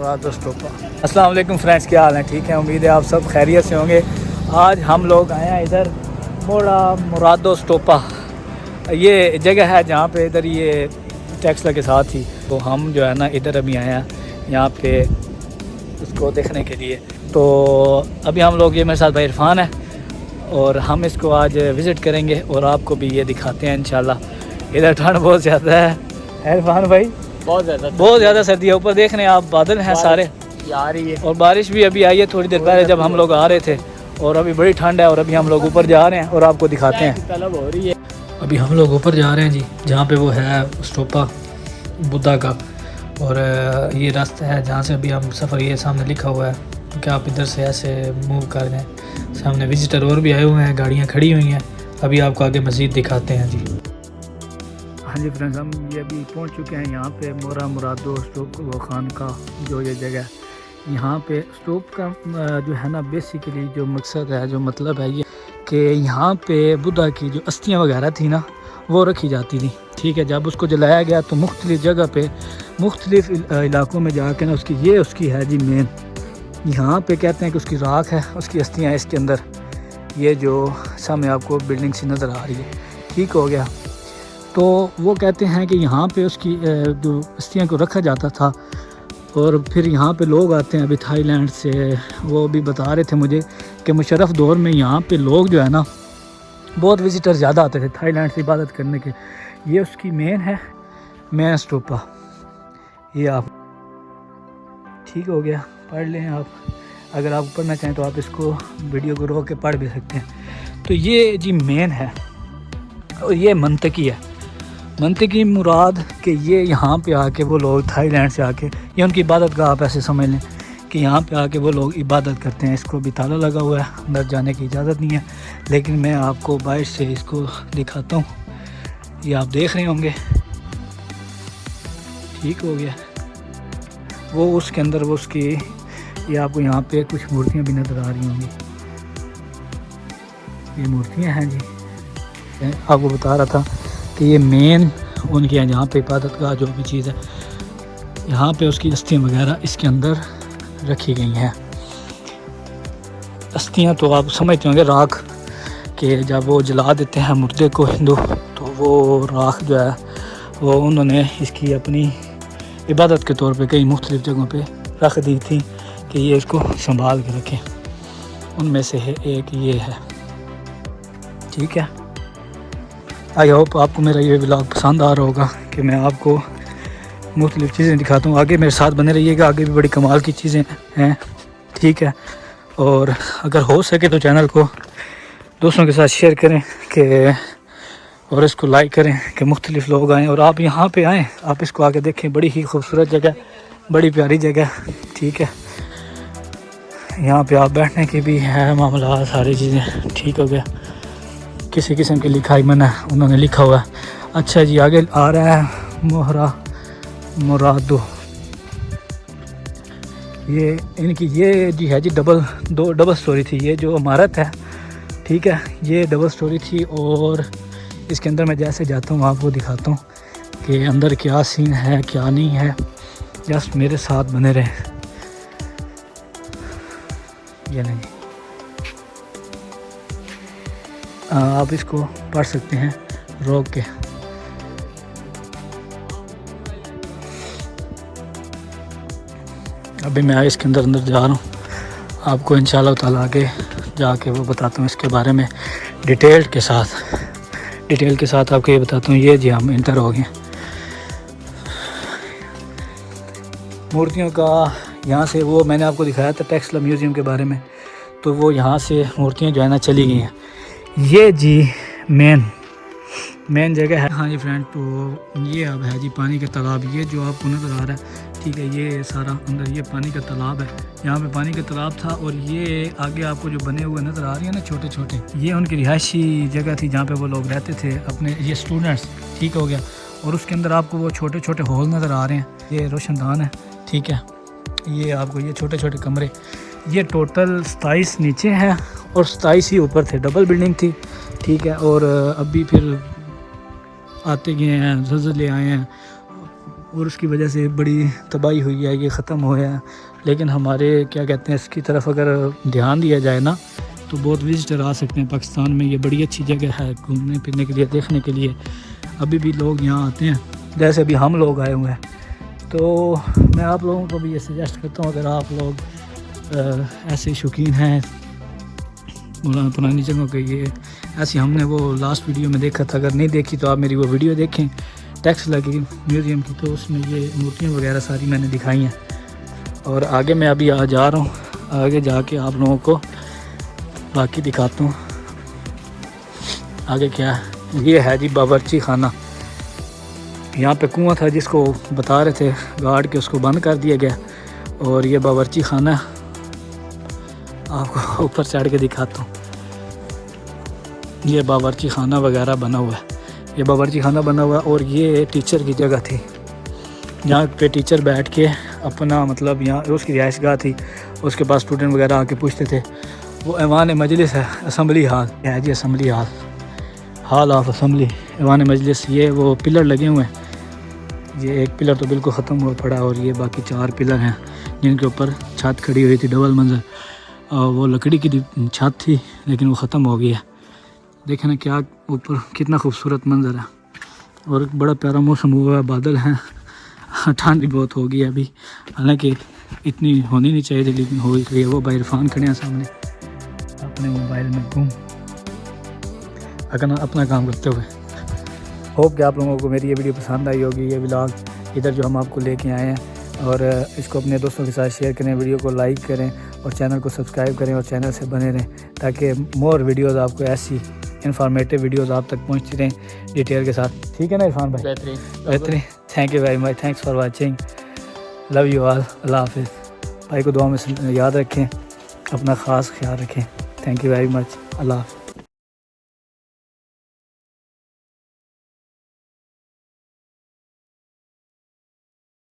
मुरादो स्टोपा। अस्सलाम वालेकुम फ्रेंड्स, क्या हाल है? ठीक है, उम्मीद है आप सब खैरियत से होंगे। आज हम लोग आए हैं इधर मोड़ा मुरादो स्टोपा। ये जगह है जहाँ पे इधर ये टैक्सला के साथ ही, तो हम जो है ना इधर अभी आए हैं यहाँ पे उसको देखने के लिए। तो अभी हम लोग, ये मेरे साथ भाई इरफान है और हम इसको आज विज़िट करेंगे और आपको भी ये दिखाते हैं इंशाल्लाह। इधर ठंड बहुत ज़्यादा है इरफान भाई, बहुत ज़्यादा सर्दी है। ऊपर देख रहे हैं आप, बादल हैं सारे आ रही है और बारिश भी अभी आई है थोड़ी देर पहले जब हम लोग आ रहे थे। और अभी बड़ी ठंड है और अभी हम लोग ऊपर जा रहे हैं और आपको दिखाते हैं। तलब हो रही है। अभी हम लोग ऊपर जा रहे हैं जी, जहाँ पे वो है स्टोपा बुद्धा का। और ये रास्ता है जहाँ से अभी हम सफ़र, ये सामने लिखा हुआ है कि आप इधर से ऐसे मूव कर दें। सामने विजिटर और भी आए हुए हैं, गाड़ियाँ खड़ी हुई हैं। अभी आपको आगे मज़ीद दिखाते हैं जी। हाँ जी फ्रेंड्स, हम ये अभी पहुंच चुके हैं यहाँ पे मोरा मुरादो स्टोप वो खान का जो ये जगह है। यहाँ पे स्टोप का जो है ना बेसिकली जो मकसद है, जो मतलब है ये कि यहाँ पे बुद्धा की जो अस्थियाँ वगैरह थी ना वो रखी जाती थी। ठीक है, जब उसको जलाया गया तो मुख्तलिफ़ जगह पे मुख्तलिफ़ इलाकों में जाके ना उसकी है जी मेन। यहाँ पे कहते हैं कि उसकी राख है, उसकी अस्थियाँ इसके अंदर। ये जो सामने आपको बिल्डिंग सी नज़र आ रही है, ठीक हो गया। तो वो कहते हैं कि यहाँ पे उसकी जो अस्थियाँ को रखा जाता था। और फिर यहाँ पे लोग आते हैं अभी थाईलैंड से, वो भी बता रहे थे मुझे कि मुशर्रफ दौर में यहाँ पे लोग जो है ना बहुत विजिटर ज़्यादा आते थे थाईलैंड से इबादत करने के। ये उसकी मेन है, मेन स्टोपा। ये आप ठीक हो गया, पढ़ लें आप। अगर आप पढ़ना चाहें तो आप इसको वीडियो को रोक के पढ़ भी सकते हैं। तो ये जी मेन है और ये मंतकी है। मंतकी मुराद कि ये यहाँ पे आके वो लोग थाईलैंड से आके, ये उनकी इबादत का आप ऐसे समझ लें कि यहाँ पे आके वो लोग इबादत करते हैं। इसको भी ताला लगा हुआ है, अंदर जाने की इजाज़त नहीं है, लेकिन मैं आपको बाहर से इसको दिखाता हूँ। ये आप देख रहे होंगे, ठीक हो गया। वो उसके अंदर वो उसकी, ये आपको यहाँ पे कुछ मूर्तियाँ भी नज़र आ रही होंगी। ये मूर्तियाँ हैं जी, आपको बता रहा था कि ये मेन उनके यहाँ जहाँ पे इबादत का जो भी चीज़ है, यहाँ पे उसकी अस्थियाँ वगैरह इसके अंदर रखी गई हैं। अस्थियाँ तो आप समझते होंगे राख के, जब वो जला देते हैं मुर्दे को हिंदू, तो वो राख जो है वो उन्होंने इसकी अपनी इबादत के तौर पे कई मुख्तलिफ़ जगहों पे रख दी थी कि ये इसको संभाल के रखें। उनमें से एक ये है, ठीक है। आई होप आपको मेरा ये व्लॉग पसंद आ रहा होगा कि मैं आपको मुख्तलिफ़ चीज़ें दिखाता हूँ। आगे मेरे साथ बने रहिएगा, आगे भी बड़ी कमाल की चीज़ें हैं, ठीक है। और अगर हो सके तो चैनल को दोस्तों के साथ शेयर करें कि, और इसको लाइक करें कि मुख्तलिफ़ लोग आएँ और आप यहाँ पे आएँ, आप इसको आके देखें। बड़ी ही खूबसूरत जगह, बड़ी प्यारी जगह, ठीक है। यहाँ पे आप बैठने की भी है मामला, सारी चीज़ें, ठीक हो गया। किसी किस्म की लिखाई मना उन्होंने लिखा हुआ है। अच्छा जी, आगे आ रहा है मोहरा मुरादो। ये इनकी ये जी है जी डबल स्टोरी थी। ये जो इमारत है, ठीक है, ये डबल स्टोरी थी। और इसके अंदर मैं जैसे जाता हूँ आपको दिखाता हूँ कि अंदर क्या सीन है क्या नहीं है। जस्ट मेरे साथ बने रहे। ये नहीं, आप इसको पढ़ सकते हैं रोक के। अभी मैं इसके अंदर जा रहा हूँ, आपको इंशाल्लाह ताला आगे जाके वो बताता हूँ इसके बारे में डिटेल के साथ आपको ये बताता हूँ। ये जी हम इंटर हो गए मूर्तियों का। यहाँ से वो मैंने आपको दिखाया था टैक्सला म्यूज़ियम के बारे में, तो वो यहाँ से मूर्तियाँ जो है ना चली गई हैं। ये जी मेन जगह है। हाँ जी फ्रेंड, तो ये अब है जी पानी का तालाब। ये जो आपको नज़र आ रहा है, ठीक है, ये सारा अंदर ये पानी का तालाब है। यहाँ पे पानी का तालाब था और ये आगे आपको जो बने हुए नज़र आ रही है ना छोटे छोटे, ये उनकी रिहायशी जगह थी जहाँ पे वो लोग रहते थे अपने, ये स्टूडेंट्स, ठीक हो गया। और उसके अंदर आपको वो छोटे छोटे हॉल नज़र आ रहे हैं। ये रोशनदान है, ठीक है। ये आपको ये छोटे छोटे कमरे, ये टोटल 27 नीचे हैं और 27 ही ऊपर थे। डबल बिल्डिंग थी, ठीक है। और अभी फिर आते गए हैं, ज़लज़ले आए हैं और उसकी वजह से बड़ी तबाही हुई है, ये ख़त्म हुआ है। लेकिन हमारे क्या कहते हैं, इसकी तरफ अगर ध्यान दिया जाए ना तो बहुत विजिटर आ सकते हैं पाकिस्तान में। ये बड़ी अच्छी जगह है घूमने फिरने के लिए, देखने के लिए। अभी भी लोग यहाँ आते हैं, जैसे अभी हम लोग आए हुए हैं। तो मैं आप लोगों को भी ये सजेस्ट करता हूँ, अगर आप लोग ऐसे शौकीन हैं पुरानी जगहों के, ये ऐसी हमने वो लास्ट वीडियो में देखा था, अगर नहीं देखी तो आप मेरी वो वीडियो देखें, टैक्स लगी म्यूज़ियम की, तो उसमें ये मूर्तियाँ वगैरह सारी मैंने दिखाई हैं। और आगे मैं अभी आ जा रहा हूँ, आगे जाके आप लोगों को बाकी दिखाता हूँ। आगे क्या है, ये है जी बावर्ची खाना। यहाँ पे कुआं था जिसको बता रहे थे गार्ड के, उसको बंद कर दिया गया। और ये बावर्ची खाना आपको ऊपर चढ़ के दिखाता हूँ। ये बावर्ची खाना वगैरह बना हुआ है, ये बावर्ची खाना बना हुआ है। और ये टीचर की जगह थी, जहाँ पे टीचर बैठ के अपना मतलब यहाँ उसकी रिहाइशगाह थी, उसके पास स्टूडेंट वगैरह आके पूछते थे। वो ऐवान मजलिस है, असम्बली हाल है जी, assembly hall, hall of assembly, ऐवान मजलिस। ये वो पिलर लगे हुए हैं, ये एक पिलर तो बिल्कुल ख़त्म हुआ पड़ा, और ये बाकी 4 पिलर हैं जिनके ऊपर छत खड़ी हुई थी, डबल मंजिल। और वो लकड़ी की छत थी लेकिन वो ख़त्म हो गई है। देखें ना क्या ऊपर कितना खूबसूरत मंजर है, और बड़ा प्यारा मौसम हुआ है, बादल हैं, ठंड भी बहुत हो गई है अभी, हालांकि इतनी होनी नहीं चाहिए लेकिन हो गई है। वो भाई इरफान खड़े हैं सामने अपने मोबाइल में घूम अपना काम करते हुए। होप कि आप लोगों को मेरी ये वीडियो पसंद आई होगी, ये व्लॉग इधर जो हम आपको लेके आए हैं। और इसको अपने दोस्तों के साथ शेयर करें, वीडियो को लाइक करें और चैनल को सब्सक्राइब करें और चैनल से बने रहें, ताकि मोर वीडियोज़ आपको ऐसी इंफॉर्मेटिव वीडियोज़ आप तक पहुँचती रहें डिटेल के साथ। ठीक है ना इरफान भाई? बेहतरीन। Thank you very much, thanks for watching, love you all, अल्लाह हाफिज़। भाई को दुआ में याद रखें, अपना ख़ास ख्याल रखें। थैंक यू वेरी मच, अल्लाह हाफिज़।